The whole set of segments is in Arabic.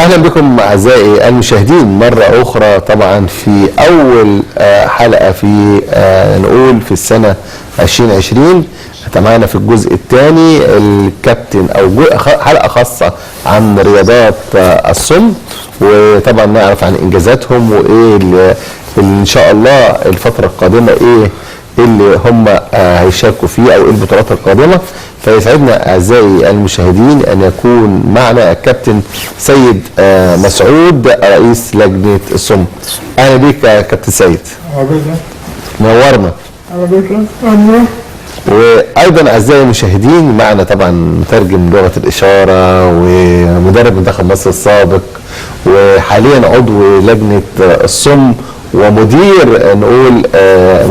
اهلا بكم اعزائي المشاهدين مره اخرى، طبعا في اول حلقه في نقول في السنه 2020. معانا في الجزء الثاني الكابتن او حلقه خاصه عن رياضات الصم، وطبعا نعرف عن انجازاتهم وايه اللي ان شاء الله الفتره القادمه ايه اللي هم هيشاركوا فيه او ايه البطولات القادمه. فيسعدنا اعزائي المشاهدين ان يكون معنا الكابتن سيد مسعود رئيس لجنه الصم. اهلا بيك يا كابتن سيد. نورنا. وايضا اعزائي المشاهدين معنا طبعا مترجم لغه الاشاره ومدرب منتخب مصر السابق وحاليا عضو لجنه الصم ومدير نقول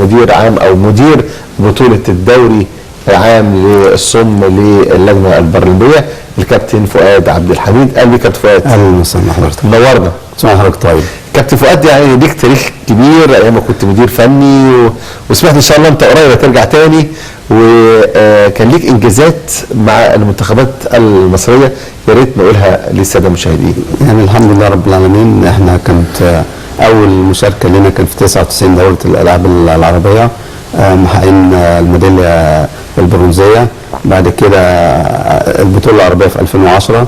مدير عام او مدير بطوله الدوري العام للصم للجنه البرلمانيه الكابتن فؤاد عبد الحميد. اهلا بك كابتن فؤاد. اهلا وسهلا حضرتك. نورنا. حضرتك طيب. كابتن فؤاد يعني ليك تاريخ كبير ايام ما كنت مدير فني وسمعت ان شاء الله انت قريب هترجع تاني، وكان ليك انجازات مع المنتخبات المصريه، يا ريت نقولها للساده المشاهدين. يعني الحمد لله رب العالمين، احنا كانت اول مشاركه لنا كان في 99 دوره الالعاب العربيه، محققين الميداليه البرونزيه. بعد كده البطوله العربيه في 2010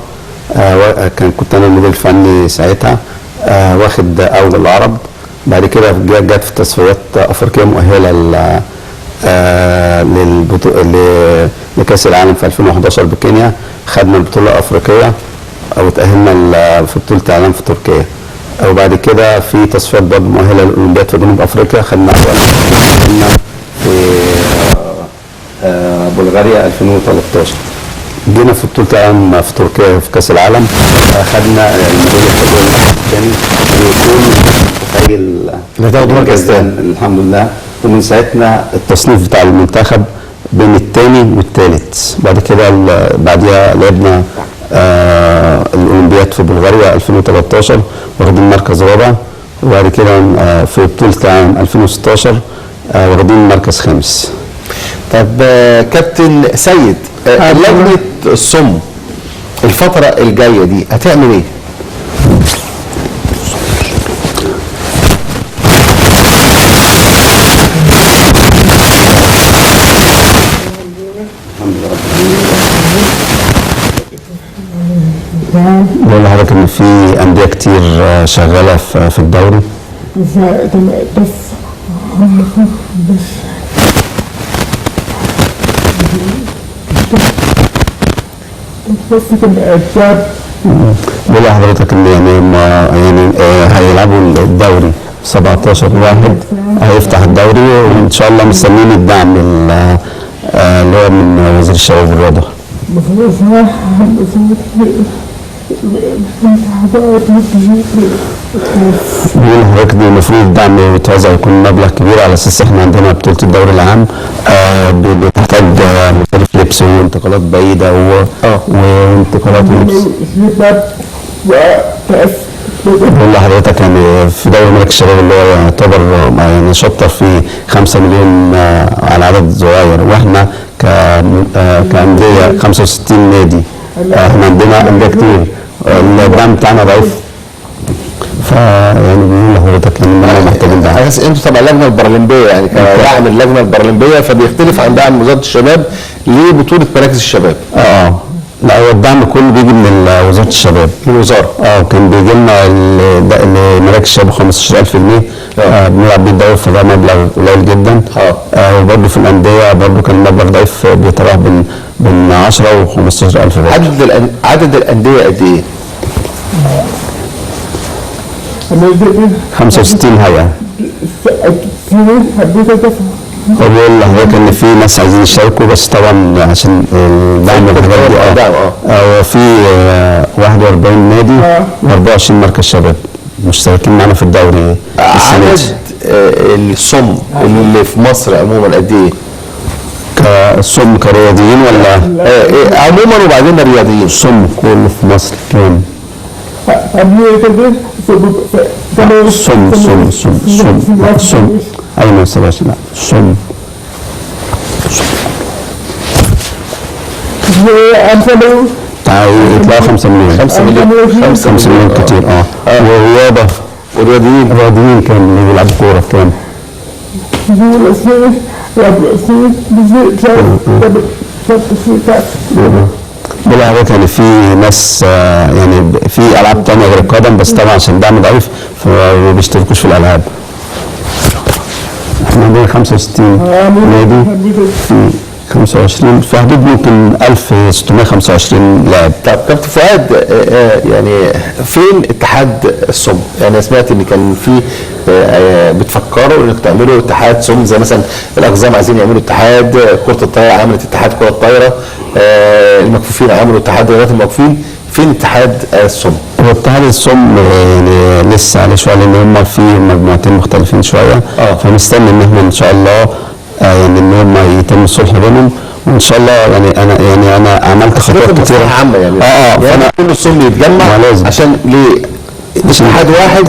كنت انا المدير الفني ساعتها، واخد اول العرب. بعد كده جت في تصفيات افريقيه مؤهله لكاس العالم في 2011 بكينيا، خدنا البطوله الافريقيه او تاهلنا في بطوله العالم في تركيا. وبعد كده في تصفيات برضه مؤهله للاولمبياد في جنوب افريقيا، خدنا في بلغاريا 2013. جينا في بطوله العالم في تركيا في كاس العالم، خدنا الميداليه الثاني ويكون متخيل مركز ثاني الحمد لله. ومن ساعتنا التصنيف بتاع المنتخب بين الثاني والثالث. بعد كده بعديها لعبنا الاولمبياد في بلغاريا 2013 واخدين مركز رابع. وبعد كده في بطوله العالم 2016 واخدين مركز خامس. طب كابتن سيد، لجنه الصم الفتره الجايه دي هتعمل ايه؟ بقول لحضرتك ان في انديه كتير شغاله في الدوري. بقول لحضرتك ان يعني هيلعبوا الدوري 17 واحد، هيفتح الدوري وان شاء الله مستنيين الدعم اللي هو من وزير الشباب والرياضه. بيقول حضرتك دي المفروض الدعم يتوزع يكون مبلغ كبير، على اساس احنا عندنا بطوله الدوري العام بتحتاج مصاريف لبس وانتقالات بعيده وانتقالات لبس. بقول لحضرتك يعني في دوري ملك الشباب اللي هو يعتبر يعني شطر فيه 5 مليون على عدد صغير، واحنا كأندية 65 نادي، احنا عندنا انديه كتير الدعم بتاعنا ضعيف. فيعني بيقول لحضرتك يعني محتاجين دعم. انتوا تبع اللجنه البرلمانيه، يعني كدعم اللجنه البرلمانيه فبيختلف عن دعم وزاره الشباب لبطوله مراكز الشباب. لا، هو الدعم كله بيجي من وزاره الشباب. من الوزاره. كان بيجي لنا لمراكز الشباب 15,000 جنيه بنلعب بيه الدوري، فده مبلغ قليل جدا. وبرضه في الانديه برضه كان المبلغ ضعيف، بيتراوح بين 10 و15,000 جنيه. عدد الانديه قد ايه؟ 65 هيئه. بقول لحضرتك ان في ناس عايزين يشاركوا، بس طبعا عشان الدعم والحاجات دي وفي 41 نادي و24 مركز شباب مشتركين معانا في الدوري. عدد الصم اللي في مصر عموما قد ايه؟ كالصم كرياضيين ولا عموما وبعدين الرياضيين؟ الصم كله في مصر كام؟ صم ايوه ما سبعش. لا صم يطلعوا 5 مليون 5 مليون 5 مليون كتير. والرياضه والرياضيين كان اللي بيلعبوا كوره كام؟ بقول لحضرتك يعني في ناس يعني في العاب تانية غير القدم، بس طبعا عشان دعم ضعيف فما بيشتركوش في الالعاب. احنا عندنا 65 نادي، في 25 في حدود ممكن 1625 لاعب. طب كابتن فؤاد، يعني فين اتحاد السم؟ يعني سمعت ان كان في بتفكروا انك تعملوا اتحاد سم، زي مثلا الاقزام عايزين يعملوا اتحاد، كرة الطايرة عملت اتحاد كرة الطايرة، المكفوفين عملوا اتحاد رياضة المكفوفين. فين اتحاد السم؟ هو اتحاد السم يعني لسه عليه شويه، لان هم في مجموعتين مختلفين شويه، فمستني ان احنا ان شاء الله يعني ان هم يتم الصلح بينهم، وان شاء الله يعني انا عملت خطوات كتيره عامه يعني فانا كل السم يتجمع عشان ليه اتحاد واحد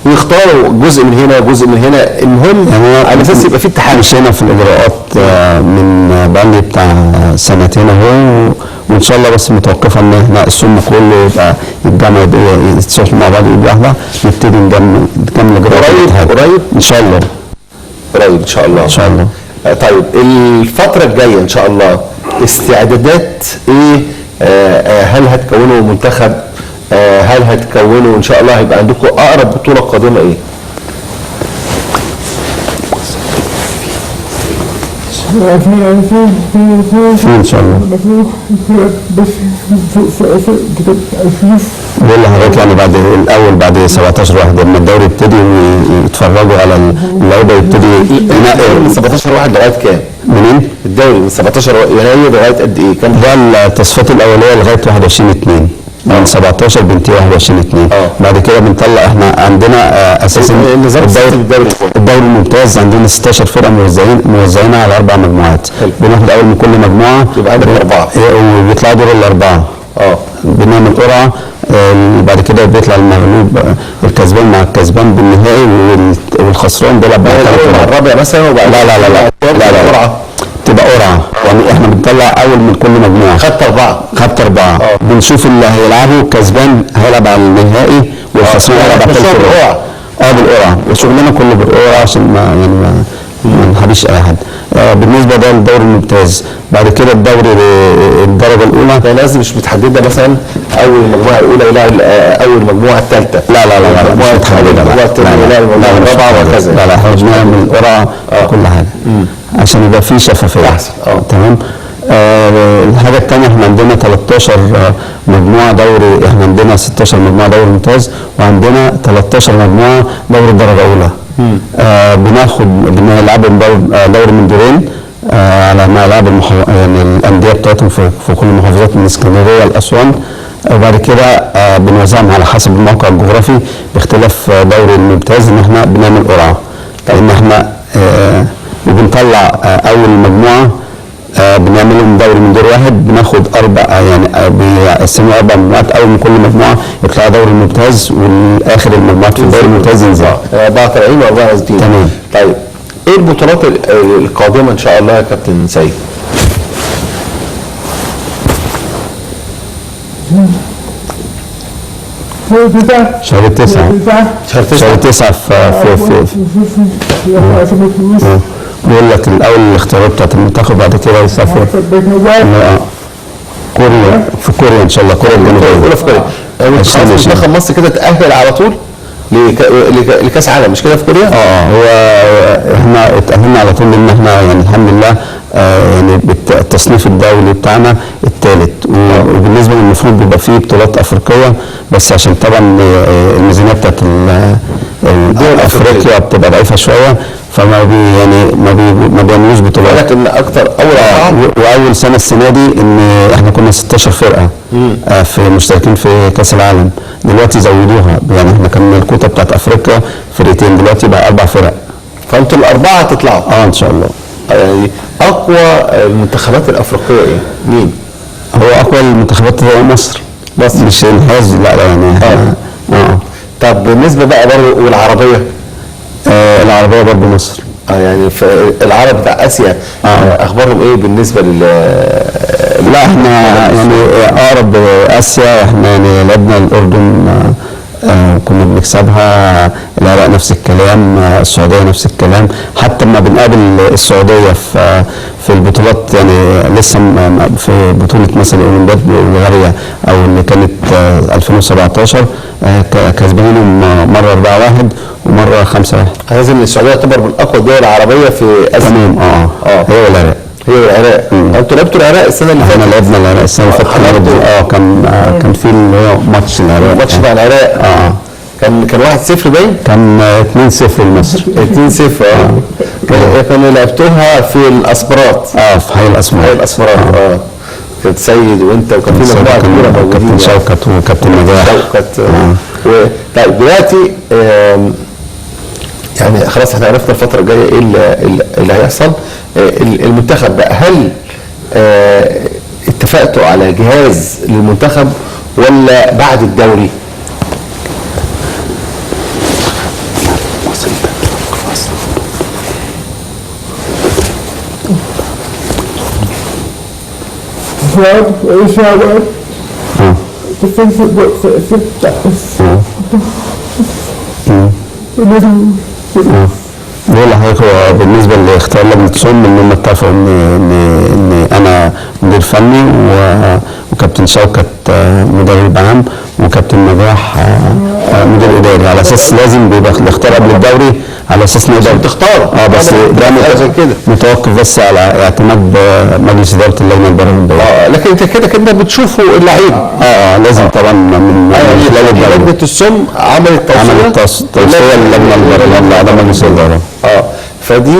ويختاروا جزء من هنا جزء من هنا، المهم يعني على اساس يبقى في اتحاد. مشينا في الاجراءات من بقالي بتاع سنتين اهو، وان شاء الله بس متوقفه ان احنا السم كله يبقى يتجمع يتصالحوا مع بعض يبقى احنا نبتدي نكمل اجراءات قريب ان شاء الله. قريب ان شاء الله. ان شاء الله. طيب الفتره الجايه ان شاء الله استعدادات ايه؟ هل هتكونوا منتخب؟ هل هتكونوا ان شاء الله هيبقى عندكم اقرب بطوله قادمه ايه؟ في ان شاء الله. بقول لحضرتك يعني بعد 17 واحد لما الدوري يبتدي ويتفرجوا على اللعيبه يبتدي من 17 واحد لغايه كام؟ منين؟ الدوري من 17 يناير لغايه قد ايه؟ كام؟ ده التصفيات الاوليه لغايه 21/2 من 17 بنتهي 21/2. بعد كده بنطلع احنا عندنا اساسا الدوري الممتاز عندنا 16 فرقه موزعين على 4 مجموعات. بناخد اول من كل مجموعه يبقى عندنا 4 وبيطلعوا دور الاربعه. بنعمل قرعه، بعد كده بيطلع المغلوب الكسبان مع الكسبان بالنهائي، والخسران بيلعب بقى الرابع مثلا. وبعد لا قرعه تبقى قرعه، يعني احنا بنطلع اول من كل مجموعه. خدت 4 بنشوف اللي هيلعبوا، الكسبان هيلعب على النهائي والخسران هيلعب على الثالث القرعه. بالقرعه وشغلنا كله بالقرعه عشان ما نحبش اي حد. بالنسبه ده للدوري الممتاز. بعد كده الدوري الدرجه الاولى ده لازم مش متحدده مثلا اول المجموعه الاولى يلعب اول المجموعه الثالثه. لا مش متحدده. المجموعه الثانيه يلعب المجموعه الرابعه وهكذا. لا احنا بنعمل قرعه كل حاجه عشان يبقى في شفافيه. احسن. تمام. الحاجه الثانيه احنا عندنا 13 مجموعه دوري، احنا عندنا 16 مجموعه دوري ممتاز، وعندنا 13 مجموعه دوري الدرجه الاولى. بنلعب دوري من دورين على ملعب يعني الانديه بتاعتهم في كل المحافظات من اسكندريه لاسوان. وبعد كده بنوزعهم على حسب الموقع الجغرافي باختلاف دوري الممتاز، ان احنا بنعمل قرعه لان احنا وبنطلع اول مجموعه بنعملهم دوري من دور واحد، بناخد 4 يعني بيقسموا 4 مجموعات، اول من كل مجموعه يطلع دوري الممتاز، والاخر المجموعات في الدوري الممتاز ينزل 4 طالعين و4 نازلين. تمام. طيب ايه البطولات القادمه ان شاء الله يا كابتن سيد؟ شهر 9 في بيقول لك الاول الاختيارات بتاعت المنتخب، بعد كده يسافر كوريا. في كوريا ان شاء الله، كوريا الجنوبيه. في كوريا منتخب مصر كده تأهل على طول لكاس عالم، مش كده في كوريا؟ هو احنا اتأهلنا على طول، لان احنا يعني الحمد لله يعني التصنيف الدولي بتاعنا الثالث، وبالنسبه للمفروض بيبقى فيه بطولات افريقيه، بس عشان طبعا الميزانيه بتاعت افريقيا بتبقى ضعيفه شويه، فما ما بيعملوش بطولات. لكن اكتر واول سنه السنه دي ان احنا كنا 16 فرقه في مشتركين في كاس العالم، دلوقتي زودوها، يعني احنا كان الكوتا بتاعت افريقيا فرقتين، دلوقتي بقى 4 فرق. فانتوا ال4 هتطلعوا؟ ان شاء الله. يعني اقوى المنتخبات الافريقيه ايه؟ مين؟ هو اقوى المنتخبات هو مصر مش الحاز. لا يعني طب بالنسبه بقى برضه والعربيه؟ العربيه برضه مصر. يعني في العرب بتاع اسيا اخبارهم ايه بالنسبه لا احنا يعني اقرب اسيا، احنا يعني لعبنا الاردن كنا بنكسبها، العراق نفس الكلام، السعوديه نفس الكلام. حتى لما بنقابل السعوديه في البطولات، يعني لسه في بطوله مثلا الاولمبياد بلغاريا او اللي كانت 2017 كسبانين مره 4-1 ومره 5-1. لازم السعوديه تعتبر من اقوى الدول العربيه في اسيا. تمام. هي والعراق. هي والعراق. انتوا لعبتوا العراق السنه اللي فاتت؟ احنا لعبنا العراق السنه اللي فاتت. كان في اللي هو ماتش العراق. ماتش مع العراق. كان 1-0 باين؟ كان 2-0 لمصر. 2-0. كانوا لعبتوها في الاسبرات. في حي الاسمرات. حي الاسمرات. كابتن سيد وانت وكان في مجموعه كبيره موجودين. كابتن شوكت وكابتن نجاح. طيب دلوقتي يعني خلاص احنا عرفنا الفتره الجايه ايه اللي هيحصل. المنتخب بقى، هل اتفقتوا على جهاز للمنتخب ولا بعد الدوري؟ فؤاد وإيهاب تفنسوا بقول لحضرتك هو بالنسبه لاختيار لجنه الصم ان هم اتفقوا ان انا مدير فني وكابتن شوكت مدرب عام وكابتن نجاح مدير اداري، على اساس لازم بيبقى الاختيار قبل الدوري على اساس نقدر تختار. بس ده متوقف بس على اعتماد مجلس اداره اللجنه البرلمانيه. لكن انت كده بتشوفوا اللعيب. لازم طبعا من خلال الدوري. لجنه الصم عملت توصيه للجنه البرلمانيه على مجلس الاداره. فدي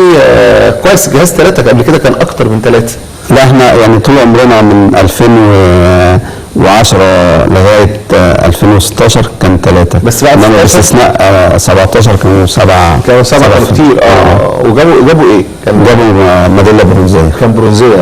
كويس. جهاز 3 قبل كده كان اكتر من 3. لا احنا يعني طول عمرنا من 2010 لغايه 2016 كان 3 بس بعد باستثناء 17 كانوا 7. كانوا كتير. وجابوا ايه؟ جابوا ميداليه برونزيه. كان برونزيه.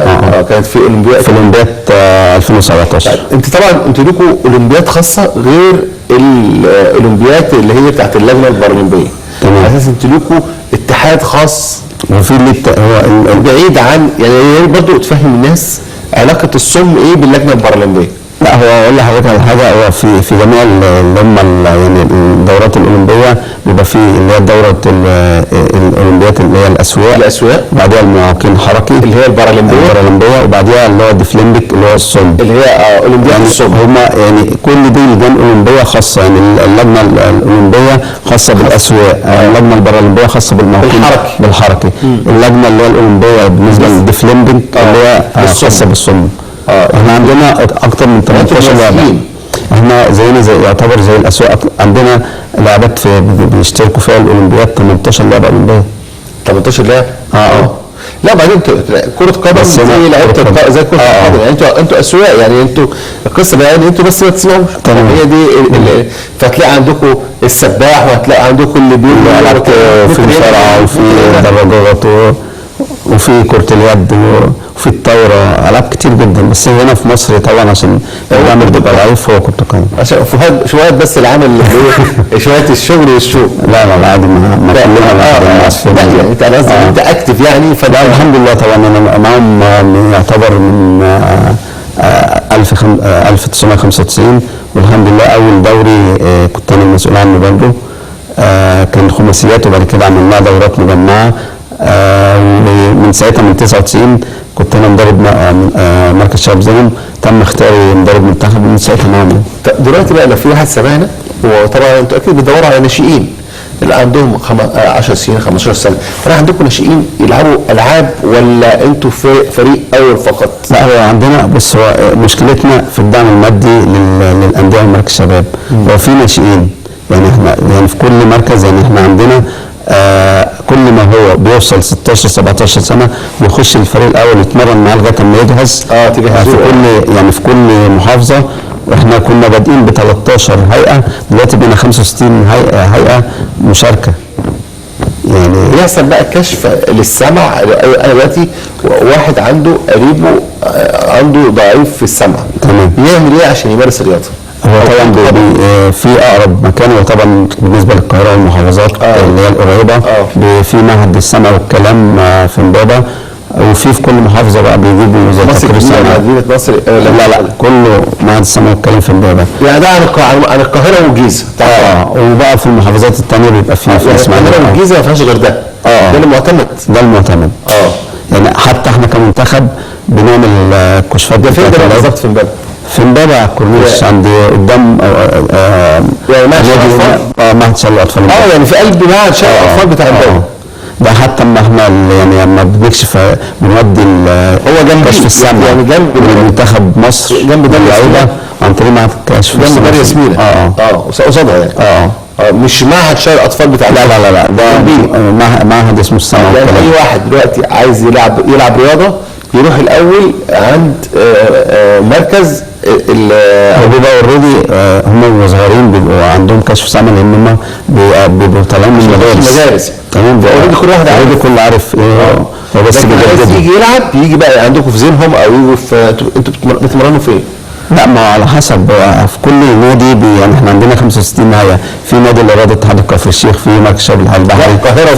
كانت في اولمبياد 2017. انت طبعا انتوا لكم اولمبياد خاصه غير الاولمبياد اللي هي بتاعت اللجنه البرلمانيه. تمام. على اساس انتوا لكم اتحاد خاص وفي هو بعيد عن، يعني برضه تفهم الناس علاقه الصم ايه باللجنه البرلمانيه. لا هو اقول لحضرتك على حاجه، هو في جميع اللي هم يعني الدورات الاولمبيه بيبقى في اللي هي دوره الاولمبيات اللي هي الاسواق، بعدها المعاقين الحركي اللي هي البارالمبيه، وبعدها اللي هو الديفليمبيك اللي هو الصم اللي هي اولمبياد يعني الصم. هم يعني كل دي لجان اولمبيه خاصه، يعني اللجنه الاولمبيه خاصه بالاسواق، اللجنه البارالمبيه خاصه بالمعاقين بالحركي، اللجنه اللي هي الاولمبيه بالنسبه للديفليمبيك اللي هي خاصه بالصم. احنا عندنا اكتر من 18 لعبه. احنا زي يعتبر زي الاسواق، عندنا لعبات بيشتركوا فيها الاولمبياد 18 لعبه اولمبيه. 18 لعبه؟ لا بعدين كرة قدم زي لعيبه زي كرة القدم. يعني انتوا اسواق، يعني انتوا القصه بقى يعني انتوا بس ما تسمعوش. هي دي فتلاقي عندكم السباح، وهتلاقي عندكم اللي بيلعب في مصارعه وفي دراجات وفي كرة اليد وفي الطايرة، ألعاب كتير جدا. بس هنا في مصر طبعا عشان العمل بيبقى ضعيف هو كرة القدم. عشان فؤاد شوية بس العامل اللي شوية الشغل والشغل. لا عادي ما كلنا يعني انت انا قصدي انت اكتف يعني. فده الحمد لله طبعا انا معاهم يعتبر من 1995 والحمد لله. اول دوري كنت انا المسؤول عنه برضه، كان خماسيات وبعد كده عملناها دورات مجمعة. من ساعتها من 99 كنت انا مدرب مركز شباب زمن، تم اختياري مدرب منتخب من ساعتها معاهم. دلوقتي بقى لو في واحد سمعنا، وطبعا انتوا اكيد بتدوروا على ناشئين اللي عندهم 10 سنين 15 سنه، فانا عندكم ناشئين يلعبوا العاب ولا انتوا في فريق اول فقط؟ لا هو عندنا، بص هو مشكلتنا في الدعم المادي للانديه ومراكز الشباب. هو في ناشئين، يعني احنا يعني في كل مركز، يعني احنا عندنا كل ما هو بيوصل 16 17 سنه بيخش الفريق الاول يتمرن معاه لغايه ما يجهز. تجهزوه في كل محافظه. واحنا كنا بادئين ب 13 هيئه، دلوقتي بقينا 65 هيئه مشاركه. يعني يحصل بقى كشف للسمع. انا دلوقتي واحد عنده قريبه عنده ضعيف في السمع، تمام، يعمل ايه عشان يمارس الرياضه؟ هو طبعا في اقرب مكان، وطبعا بالنسبه للقاهره والمحافظات اللي هي القريبه في معهد السمع والكلام في امبابه. وفي كل محافظه بقى بيجيبوا زي مصر تقرير الجديده، سنوي. مدينه نصر لا كله معهد السماء والكلام في امبابه. يعني ده عن القاهره والجيزه. وبقى في المحافظات الثانيه بيبقى في يعني القاهره والجيزه ما فيهاش غير ده. ده المعتمد. ده المعتمد. يعني حتى احنا كمنتخب بنعمل كشوفات. ده فين ده بالظبط؟ في امبابه. في امبابه على الكورنيش عند قدام يعني معهد شلل الاطفال. معهد شلل الاطفال. يعني في قلب معهد شلل الاطفال بتاع امبابه. ده حتى اما احنا يعني لما بنكشف بنودي هو جنب كشف السمع يعني جنب منتخب مصر جنب دار اللعيبه عن طريق معهد كشف جنب دار ياسمين. قصادها يعني. مش معهد شلل الاطفال بتاع لا ده معهد اسمه السمع. يعني اي واحد دلوقتي عايز يلعب رياضه يروح الاول عند مركز هو بيبقى اوريدي هم صغيرين بيبقوا عندهم كشف سمع، لان هم بيبقوا طالعين من المدارس. تمام. اوريدي كل واحد اوريدي كل عارف ايه هو بس بيجدد. يجي يلعب يجي بقى عندكم في ذهنهم او يجوا في انتوا بتتمرنوا فين؟ لا ما على حسب في كل نادي يعني احنا عندنا 65 نهايه. في نادي الرياضه اتحاد كفر الشيخ، في مركز شباب البحري، في القاهره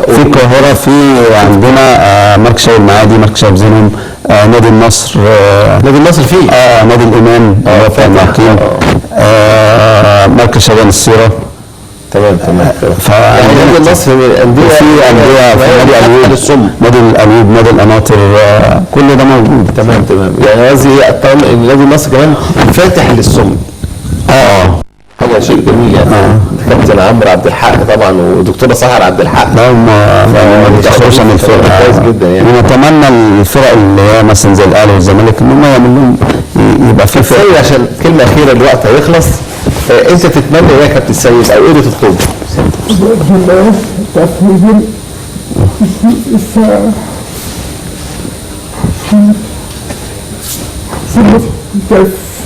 في القاهره، في عندنا مركز شباب المعادي، مركز شباب زينهم، نادي النصر. نادي النصر فيه نادي الامام اللي هو بتاع المعاقين، مركز شباب السيره. تمام. يعني نادي النصر انديه، في انديه في نادي الالوب، نادي الالوب، نادي القناطر، كل ده موجود. تمام. يعني قصدي طبعا ان نادي النصر كمان فاتح للسم. حاجه شيء جميل يعني. كابتن عمرو عبد الحق طبعا ودكتوره سهر عبد الحق. لا ما بيتاخروش عن الفرقه. كويس جدا يعني. ونتمنى الفرق اللي هي مثلا زي الاهلي والزمالك ان هم يعملوا لهم يبقى في فرق. عشان كلمه اخيره الوقت هيخلص. انت تتمنى ايه يا كابتن سيد او ايه اللي تطلبه؟ بإذن الله تفويض الساعة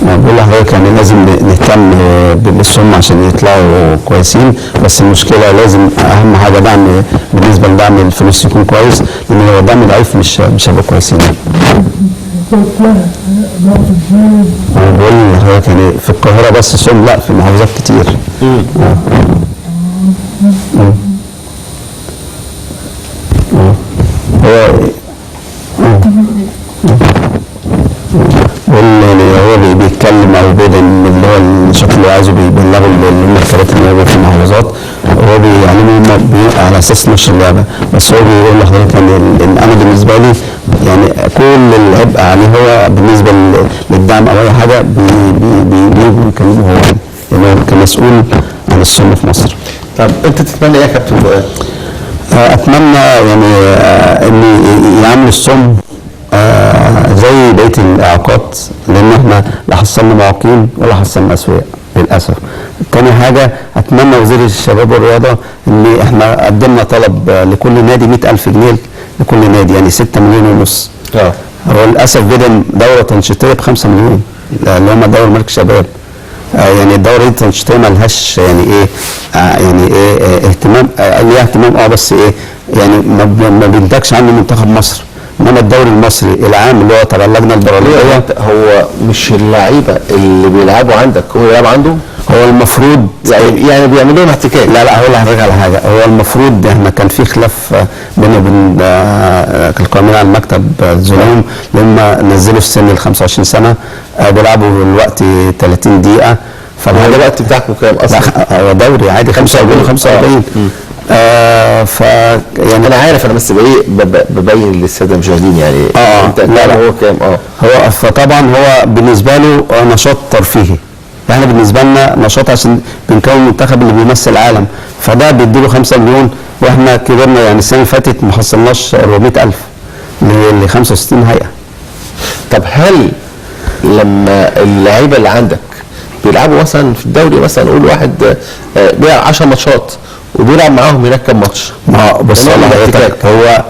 بقول لحضرتك يعني لازم نهتم بالسم عشان يطلعوا كويسين، بس المشكله لازم اهم حاجه دعم، بالنسبه لدعم الفلوس يكون كويس، لان لو الدعم ضعيف مش هيبقوا كويسين. انا بقول لحضرتك يعني في القاهره بس سم، لا في محافظات كتير. هو بيتكلم او بيدعم اللي هو النشاط اللي عايزه بيبلغوا المكتبات اللي موجوده في المحافظات، هو بيعلمهم على اساس نشر اللعبه. بس هو بيقول لحضرتك ان انا بالنسبه لي يعني كل اللي هيبقى عليه هو بالنسبه للدعم او اي حاجه بيجوا يكلموه هو يعني كمسؤول عن السم في مصر. طب انت تتمنى ايه يا كابتن فؤاد؟ اتمنى يعني ان يعملوا السم زي بقيه الاعاقات، لان احنا لا حصلنا معاقين ولا حصلنا اسوياء للاسف. تاني حاجه اتمنى وزير الشباب والرياضه ان احنا قدمنا طلب لكل نادي 100,000 جنيه لكل نادي، يعني 6 مليون ونص. هو للاسف بدأ دوره تنشيطيه ب5 مليون اللي هم دوره مركز شباب. يعني الدوره دي التنشيطيه ما لهاش يعني ايه اهتمام، ليها اهتمام بس ايه يعني ما بينتجش عنه منتخب مصر. انما الدوري المصري العام اللي هو تبع اللجنه البرازيليه، هو مش اللعيبه اللي بيلعبوا عندك هو يلعب عنده؟ هو المفروض يعني بيعملوا لهم احتكاك. لا هقول لحضرتك على حاجه. هو المفروض احنا كان في خلاف بيننا وبين القائمين على المكتب الظلام لما نزلوا السن ل 25 سنه بيلعبوا دلوقتي 30 دقيقه. فالحاجه الوقت بتاعكم كام اصلا؟ هو دوري عادي 45. يعني انا عارف، انا بس ببين للساده المشاهدين يعني. انت لا هو كام؟ هو فطبعا هو بالنسبه له نشاط ترفيهي، احنا بالنسبه لنا نشاط عشان بنكون المنتخب اللي بيمثل العالم، فده بيديله 5 مليون واحنا كبرنا. يعني السنه اللي فاتت ما حصلناش 400,000 ل 65 هيئه. طب هل لما اللعيبه اللي عندك بيلعبوا مثلا في الدوري، مثلا نقول واحد بيلعب 10 ماتشات وبيلعب معاهم هناك كام ماتش؟ بص حضرتك، هو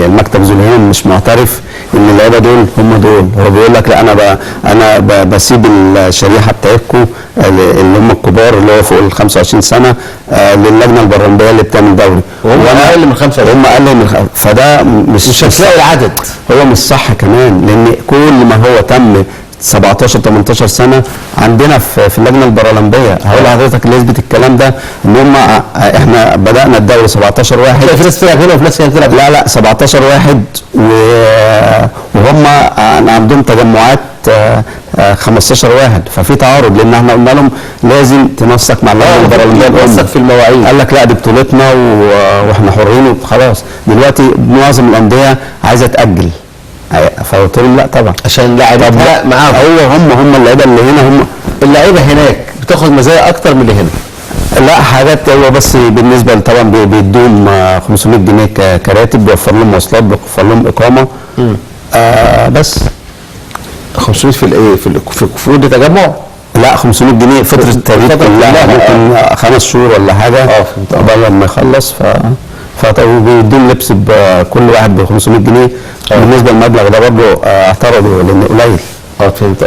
المكتب زليان مش معترف ان اللعيبه دول هم دول. هو بيقول لك لا انا بسيب الشريحه بتاعتكم اللي هم الكبار اللي هو فوق ال 25 سنه للجنه البرلمانيه اللي بتعمل دوري، وهم اقل من 25. هم اقل من فده مش هتلاقي العدد. هو مش صح كمان، لان كل ما هو تم 17 18 سنه عندنا في اللجنه البارالمبيه. هقول لحضرتك اللي يثبت الكلام ده ان هم احنا بدانا الدوري 17 واحد. في ناس تلعب هنا وفي ناس هنا تلعب. لا 17 واحد وهم عندهم تجمعات 15 واحد، ففي تعارض لان احنا قلنا لهم لازم تنسق مع اللجنه البارالمبيه تنسق في المواعيد. قال لك لا دي بطولتنا واحنا حرين خلاص. دلوقتي معظم الانديه عايزه تاجل، فقلت لهم لا طبعا عشان لاعبها معاهم. هم اللعيبه اللي هنا، هم اللعيبه هناك بتاخد مزايا اكتر من اللي هنا. لا حاجات هو بس بالنسبه طبعا بيدوهم 500 جنيه كراتب، بيوفر لهم مواصلات، بيوفر لهم اقامه. بس 500 في الايه في كفور تجمع؟ لا 500 جنيه فتره التدريب كلها، ممكن 5 شهور ولا حاجه قبل لما يخلص. فبيدوم لبس كل واحد ب 500 جنيه. بالنسبه للمبلغ ده برضه اعترضوا لانه قليل. فهمت.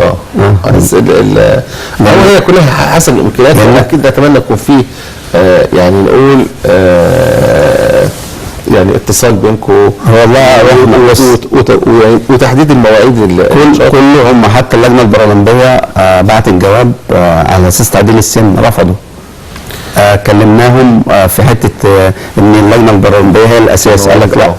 هي كلها حسب الامكانيات. اكيد اتمنى يكون في يعني نقول يعني اتصال بينكم والله وتحديد المواعيد. كلهم حتى اللجنه البارالمبيه بعت الجواب على اساس تعديل السن، رفضوا. كلمناهم في حته ان اللجنه البارالمبيه هي الاساس، قال لك لا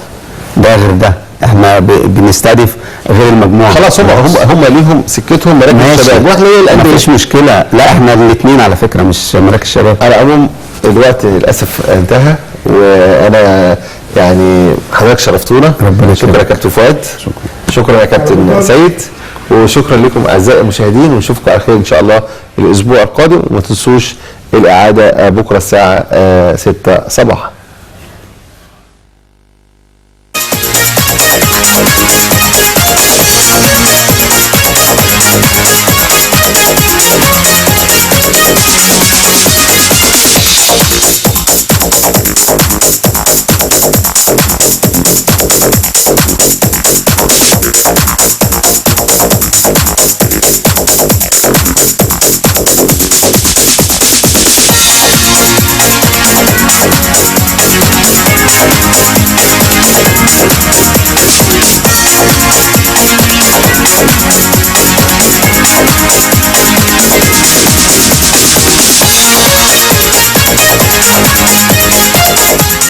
ده غير ده، احنا بنستهدف غير المجموعه. خلاص هم ليهم سكتهم مراكز الشباب واحنا ليه الانديه. مفيش مشكله، لا احنا الاثنين على فكره مش مراكز شباب. على العموم الوقت للاسف انتهى، وانا يعني حضرتك شرفتونا. شكرا يا كابتن فؤاد. شكرا يا كابتن سيد، وشكرا لكم اعزائي المشاهدين، ونشوفكم على خير ان شاء الله الاسبوع القادم. وما تنسوش الاعاده بكره الساعه 6 صباحا.